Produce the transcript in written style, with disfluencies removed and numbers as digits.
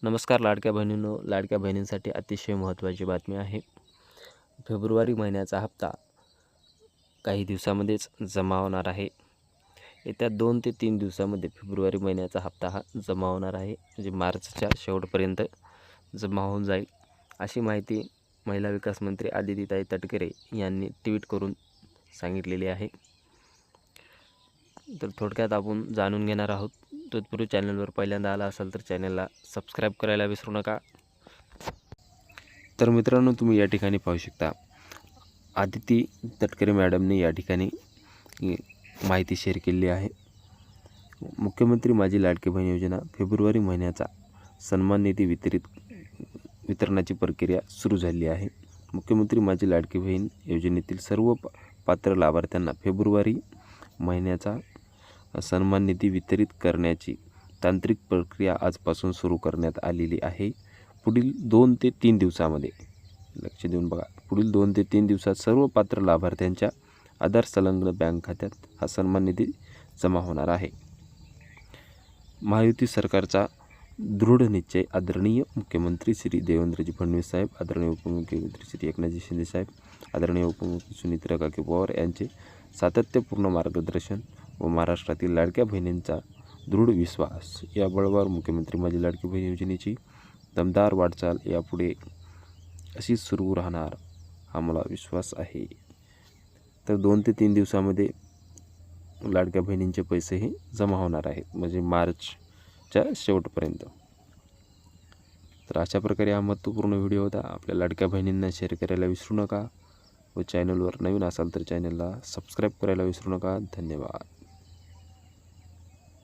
नमस्कार लाडक्या बहिणींनो, लाडक्या बहिणींसाठी अतिशय महत्त्वाची बातमी आहे. फेब्रुवारी महिन्याचा हप्ता काही दिवसामध्येच जमा होणार आहे. येत्या 2 ते 3 दिवसामध्ये फेब्रुवारी महिन्याचा हप्ता हा जमा होणार आहे. म्हणजे मार्चच्या शेवटपर्यंत जमा होऊन जाईल, अशी माहिती महिला विकास मंत्री आदितीताई तटकरे यांनी ट्विट करून सांगितलेली आहे. तर थोडक्यात आपण जाणून घेणार आहोत. तत्पूर्वी चॅनलवर पहिल्यांदा आला असाल तर चॅनलला सबस्क्राईब करायला विसरू नका. तर मित्रांनो, तुम्ही या ठिकाणी पाहू शकता, आदिती तटकरे मॅडमने या ठिकाणी माहिती शेअर केली आहे. मुख्यमंत्री माझी लाडकी बहीण योजना फेब्रुवारी महिन्याचा सन्मान निधी वितरणाची प्रक्रिया सुरू झाली आहे. मुख्यमंत्री माझी लाडकी बहीण योजनेतील सर्व पात्र लाभार्थ्यांना फेब्रुवारी महिन्याचा सन्मान निधी वितरित करण्याची तांत्रिक प्रक्रिया आजपासून सुरू करण्यात आलेली आहे. पुढील 2 ते 3 दिवसामध्ये, लक्ष देऊन बघा, पुढील 2 ते 3 दिवसात सर्व पात्र लाभार्थ्यांच्या आधार संलग्न बँक खात्यात हा सन्मान निधी जमा होणार आहे. महायुती सरकारचा दृढ निश्चय आदरणीय मुख्यमंत्री श्री देवेंद्रजी फडणवीस साहेब, आदरणीय उपमुख्यमंत्री श्री एकनाथजी शिंदे साहेब, आदरणीय उपमुख्यमंत्री सुनीत्रा काकी पवार यांचे सातत्यपूर्ण मार्गदर्शन व महाराष्ट्रातील लाडक्या बहिणींचा दृढ विश्वास या बळावर मुख्यमंत्री माझी लाडकी बहीण योजनेची दमदार वाटचाल यापुढे अशीच सुरू राहणार हा मला विश्वास आहे. तर 2 ते 3 दिवसामध्ये लाडक्या बहिणींचे पैसेही जमा होणार आहेत, म्हणजे मार्चच्या शेवटपर्यंत. तर अशा प्रकारे हा महत्त्वपूर्ण व्हिडिओ होता. आपल्या लाडक्या बहिणींना शेअर करायला विसरू नका व चॅनलवर नवीन असाल तर चॅनलला सबस्क्राईब करायला विसरू नका. धन्यवाद.